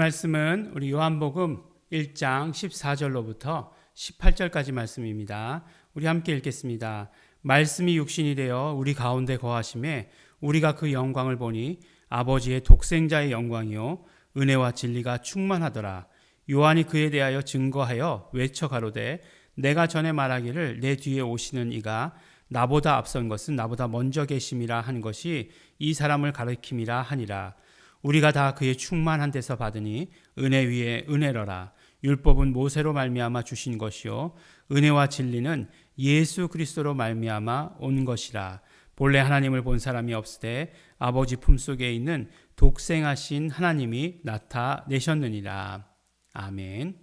말씀은 우리 요한복음 1장 14절로부터 18절까지 말씀입니다. 우리 함께 읽겠습니다. 말씀이 육신이 되어 우리 가운데 거하심에 우리가 그 영광을 보니 아버지의 독생자의 영광이요 은혜와 진리가 충만하더라. 요한이 그에 대하여 증거하여 외쳐 가로되 내가 전에 말하기를 내 뒤에 오시는 이가 나보다 앞선 것은 나보다 먼저 계심이라 한 것이 이 사람을 가리킴이라 하니라. 우리가 다 그의 충만한 데서 받으니 은혜 위에 은혜로라. 율법은 모세로 말미암아 주신 것이요 은혜와 진리는 예수 그리스도로 말미암아 온 것이라. 본래 하나님을 본 사람이 없으되 아버지 품속에 있는 독생하신 하나님이 나타내셨느니라. 아멘.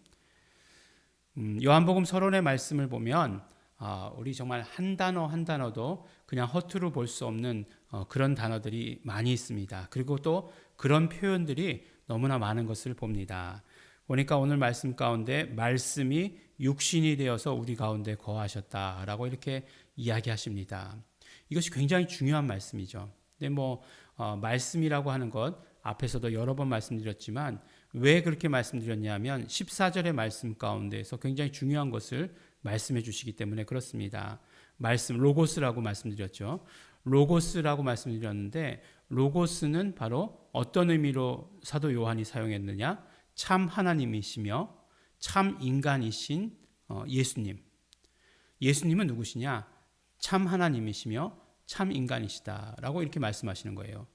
요한복음 서론의 말씀을 보면 우리 정말 한 단어 한 단어도 그냥 허투루 볼 수 없는 그런 단어들이 많이 있습니다. 그리고 또 그런 표현들이 너무나 많은 것을 봅니다. 보니까 오늘 말씀 가운데 말씀이 육신이 되어서 우리 가운데 거하셨다라고 이렇게 이야기하십니다. 이것이 굉장히 중요한 말씀이죠. 근데 말씀이라고 하는 것 앞에서도 여러 번 말씀드렸지만 왜 그렇게 말씀드렸냐면 14절의 말씀 가운데에서 굉장히 중요한 것을 말씀해 주시기 때문에 그렇습니다. 말씀, 로고스라고 말씀드렸죠. 로고스라고 말씀드렸는데 로고스는 바로 어떤 의미로 사도 요한이 사용했느냐? 참 하나님이시며 참 인간이신 예수님. 예수님은 누구시냐? 참 하나님이시며 참 인간이시다라고 이렇게 말씀하시는 거예요.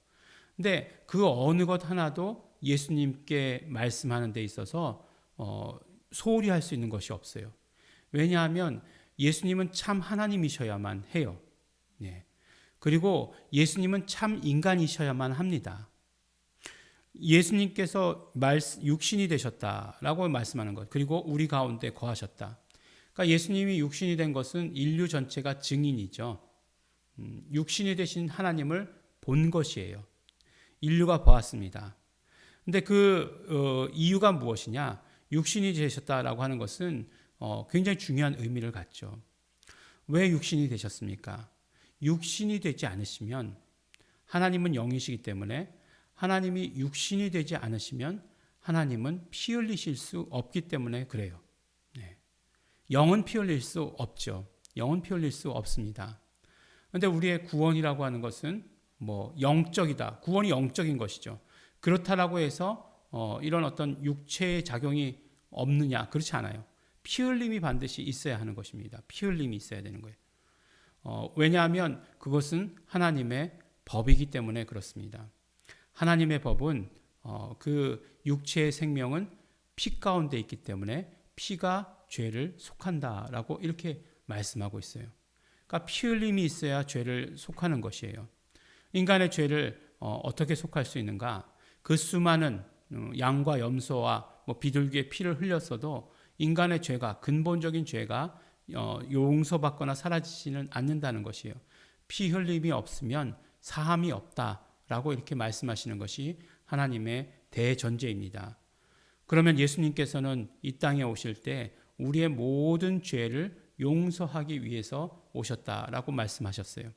근데 그 어느 것 하나도 예수님께 말씀하는 데 있어서 소홀히 할 수 있는 것이 없어요. 왜냐하면 예수님은 참 하나님이셔야만 해요. 네. 그리고 예수님은 참 인간이셔야만 합니다. 예수님께서 육신이 되셨다라고 말씀하는 것, 그리고 우리 가운데 거하셨다. 그러니까 예수님이 육신이 된 것은 인류 전체가 증인이죠. 육신이 되신 하나님을 본 것이에요. 인류가 보았습니다. 근데 그 이유가 무엇이냐? 육신이 되셨다라고 하는 것은 굉장히 중요한 의미를 갖죠. 왜 육신이 되셨습니까? 육신이 되지 않으시면 하나님은 영이시기 때문에 하나님이 육신이 되지 않으시면 하나님은 피 흘리실 수 없기 때문에 그래요. 네. 영은 피 흘릴 수 없죠. 영은 피 흘릴 수 없습니다. 그런데 우리의 구원이라고 하는 것은 영적이다. 구원이 영적인 것이죠. 그렇다라고 해서 이런 어떤 육체의 작용이 없느냐? 그렇지 않아요. 피 흘림이 반드시 있어야 하는 것입니다. 피 흘림이 있어야 되는 거예요. 왜냐하면 그것은 하나님의 법이기 때문에 그렇습니다. 하나님의 법은 그 육체의 생명은 피 가운데 있기 때문에 피가 죄를 속한다라고 이렇게 말씀하고 있어요. 그러니까 피 흘림이 있어야 죄를 속하는 것이에요. 인간의 죄를 어떻게 속할 수 있는가? 그 수많은 양과 염소와 비둘기의 피를 흘렸어도 인간의 죄가, 근본적인 죄가 용서받거나 사라지지는 않는다는 것이에요. 피 흘림이 없으면 사함이 없다라고 이렇게 말씀하시는 것이 하나님의 대전제입니다. 그러면 예수님께서는 이 땅에 오실 때 우리의 모든 죄를 용서하기 위해서 오셨다라고 말씀하셨어요.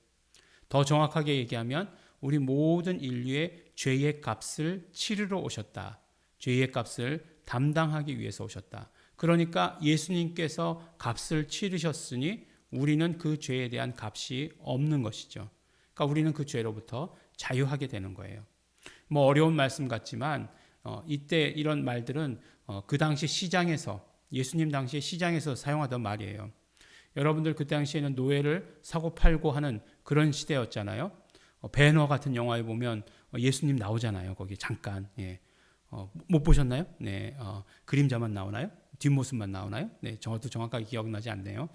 더 정확하게 얘기하면 우리 모든 인류의 죄의 값을 치르러 오셨다. 죄의 값을 담당하기 위해서 오셨다. 그러니까 예수님께서 값을 치르셨으니 우리는 그 죄에 대한 값이 없는 것이죠. 그러니까 우리는 그 죄로부터 자유하게 되는 거예요. 어려운 말씀 같지만 이때 이런 말들은 그 당시 시장에서 예수님 당시에 시장에서 사용하던 말이에요. 여러분들 그 당시에는 노예를 사고 팔고 하는 그런 시대였잖아요. 배너 같은 영화에 보면 예수님 나오잖아요. 거기 잠깐. 예. 못 보셨나요? 네. 그림자만 나오나요? 뒷모습만 나오나요? 네. 저도 정확하게 기억나지 않네요.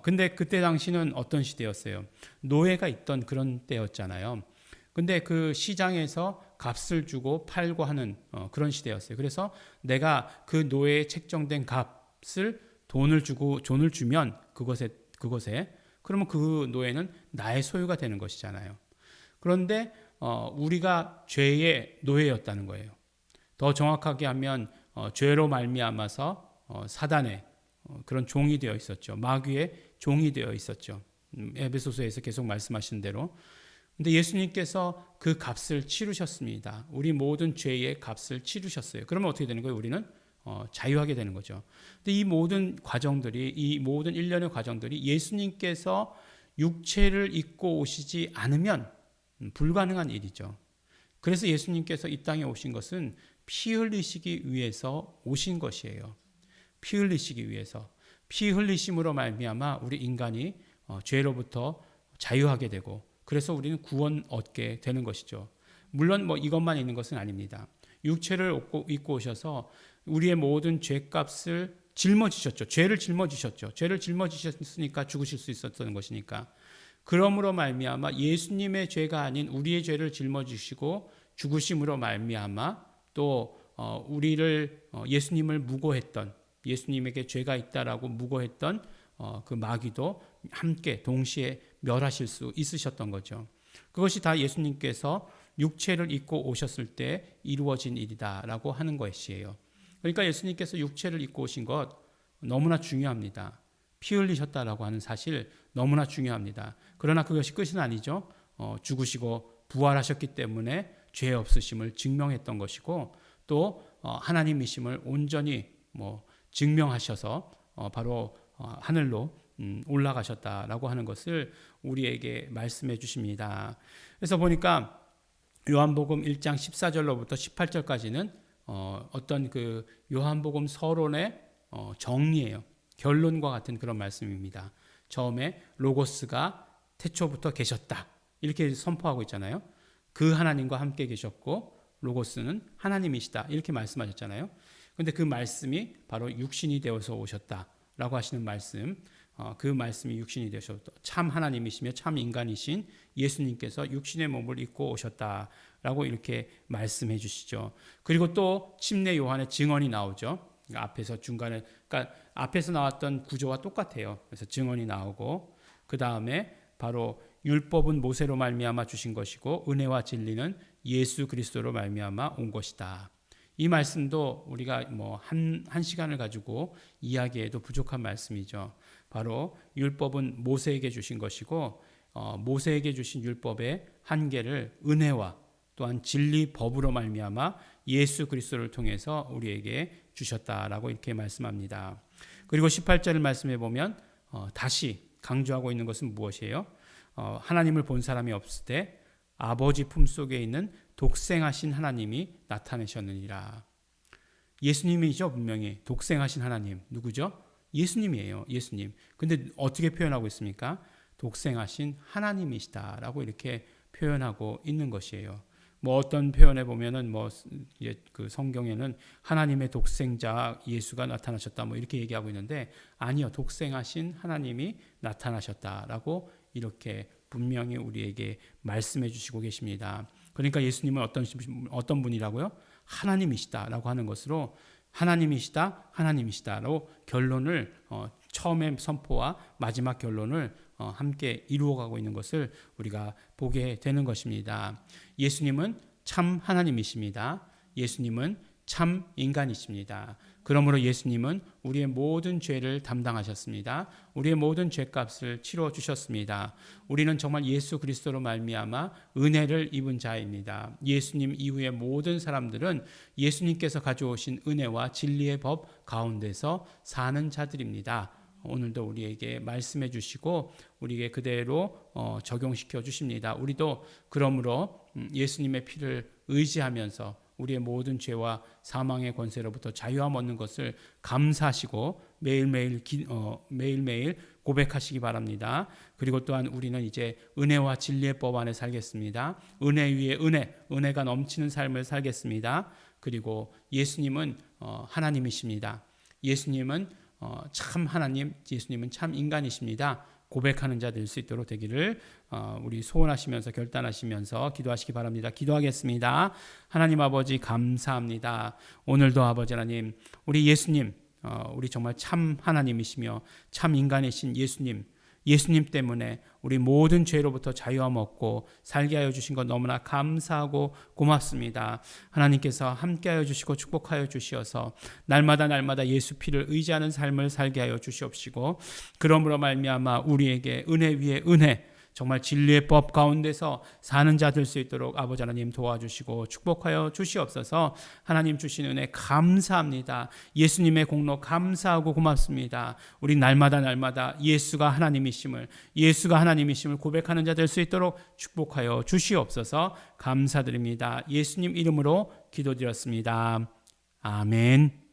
근데 그때 당시는 어떤 시대였어요? 노예가 있던 그런 때였잖아요. 근데 그 시장에서 값을 주고 팔고 하는 그런 시대였어요. 그래서 내가 그 노예에 책정된 값을 돈을 주면 그것에 그러면 그 노예는 나의 소유가 되는 것이잖아요. 그런데 우리가 죄의 노예였다는 거예요. 더 정확하게 하면 죄로 말미암아서 사단의 그런 종이 되어 있었죠. 마귀의 종이 되어 있었죠. 에베소서에서 계속 말씀하신 대로. 근데 예수님께서 그 값을 치르셨습니다. 우리 모든 죄의 값을 치르셨어요. 그러면 어떻게 되는 거예요? 우리는 자유하게 되는 거죠. 근데 이 모든 과정들이, 이 모든 일련의 과정들이 예수님께서 육체를 입고 오시지 않으면 불가능한 일이죠. 그래서 예수님께서 이 땅에 오신 것은 피 흘리시기 위해서 오신 것이에요. 피 흘리시기 위해서. 피 흘리심으로 말미암아 우리 인간이 죄로부터 자유하게 되고, 그래서 우리는 구원 얻게 되는 것이죠. 물론 이것만 있는 것은 아닙니다. 육체를 입고 오셔서 우리의 모든 죄값을 짊어지셨죠. 죄를 짊어지셨죠. 죄를 짊어지셨으니까 죽으실 수 있었던 것이니까. 그러므로 말미암아 예수님의 죄가 아닌 우리의 죄를 짊어지시고 죽으심으로 말미암아 또 우리를 예수님을 무고했던, 예수님에게 죄가 있다라고 무고했던 그 마귀도 함께 동시에 멸하실 수 있으셨던 거죠. 그것이 다 예수님께서 육체를 입고 오셨을 때 이루어진 일이다라고 하는 것이에요. 그러니까 예수님께서 육체를 입고 오신 것 너무나 중요합니다. 피 흘리셨다라고 하는 사실 너무나 중요합니다. 그러나 그것이 끝은 아니죠. 죽으시고 부활하셨기 때문에 죄 없으심을 증명했던 것이고, 또 하나님이심을 온전히 증명하셔서 바로 하늘로 올라가셨다라고 하는 것을 우리에게 말씀해 주십니다. 그래서 보니까 요한복음 1장 14절로부터 18절까지는 어떤 그 요한복음 서론의 정리예요. 결론과 같은 그런 말씀입니다. 처음에 로고스가 태초부터 계셨다, 이렇게 선포하고 있잖아요. 그 하나님과 함께 계셨고 로고스는 하나님이시다, 이렇게 말씀하셨잖아요. 그런데 그 말씀이 바로 육신이 되어서 오셨다라고 하시는 말씀, 그 말씀이 육신이 되셔서 참 하나님이시며 참 인간이신 예수님께서 육신의 몸을 입고 오셨다라고 이렇게 말씀해 주시죠. 그리고 또 침례 요한의 증언이 나오죠. 앞에서 중간에, 그러니까 앞에서 나왔던 구조와 똑같아요. 그래서 증언이 나오고, 그 다음에 바로 율법은 모세로 말미암아 주신 것이고 은혜와 진리는 예수 그리스도로 말미암아 온 것이다. 이 말씀도 우리가 한 시간을 가지고 이야기해도 부족한 말씀이죠. 바로 율법은 모세에게 주신 것이고 모세에게 주신 율법의 한계를 은혜와 또한 진리 법으로 말미암아 예수 그리스도를 통해서 우리에게 주셨다라고 이렇게 말씀합니다. 그리고 18절을 말씀해 보면 다시 강조하고 있는 것은 무엇이에요? 하나님을 본 사람이 없을 때 아버지 품속에 있는 독생하신 하나님이 나타내셨느니라. 예수님이죠. 분명히 독생하신 하나님. 누구죠? 예수님이에요. 예수님. 근데 어떻게 표현하고 있습니까? 독생하신 하나님이시다라고 이렇게 표현하고 있는 것이에요. 어떤 표현에 보면은 그 성경에는 하나님의 독생자 예수가 나타나셨다 이렇게 얘기하고 있는데, 아니요, 독생하신 하나님이 나타나셨다라고 이렇게 분명히 우리에게 말씀해 주시고 계십니다. 그러니까 예수님은 어떤 분이라고요? 하나님이시다라고 하는 것으로 하나님이시다로 결론을 처음의 선포와 마지막 결론을 함께 이루어가고 있는 것을 우리가 보게 되는 것입니다. 예수님은 참 하나님이십니다. 예수님은 참 인간이십니다. 그러므로 예수님은 우리의 모든 죄를 담당하셨습니다. 우리의 모든 죄값을 치러 주셨습니다. 우리는 정말 예수 그리스도로 말미암아 은혜를 입은 자입니다. 예수님 이후의 모든 사람들은 예수님께서 가져오신 은혜와 진리의 법 가운데서 사는 자들입니다. 오늘도 우리에게 말씀해 주시고 우리에게 그대로 적용시켜 주십니다. 우리도 그러므로 예수님의 피를 의지하면서 우리의 모든 죄와 사망의 권세로부터 자유함 얻는 것을 감사하시고 매일매일 고백하시기 바랍니다. 그리고 또한 우리는 이제 은혜와 진리의 법 안에 살겠습니다. 은혜 위에 은혜가 넘치는 삶을 살겠습니다. 그리고 예수님은 하나님이십니다. 예수님은 참 하나님, 예수님은 참 인간이십니다. 고백하는 자 될 수 있도록 되기를 우리 소원하시면서 결단하시면서 기도하시기 바랍니다. 기도하겠습니다. 하나님 아버지 감사합니다. 오늘도 아버지 하나님, 우리 예수님, 우리 정말 참 하나님이시며 참 인간이신 예수님 때문에 우리 모든 죄로부터 자유함 얻고 살게 하여 주신 것 너무나 감사하고 고맙습니다. 하나님께서 함께하여 주시고 축복하여 주시어서 날마다 예수 피를 의지하는 삶을 살게 하여 주시옵시고, 그러므로 말미암아 우리에게 은혜 위에 은혜, 정말 진리의 법 가운데서 사는 자 될 수 있도록 아버지 하나님 도와주시고 축복하여 주시옵소서. 하나님 주신 은혜 감사합니다. 예수님의 공로 감사하고 고맙습니다. 우리 날마다 예수가 하나님이심을 고백하는 자 될 수 있도록 축복하여 주시옵소서. 감사드립니다. 예수님 이름으로 기도드렸습니다. 아멘.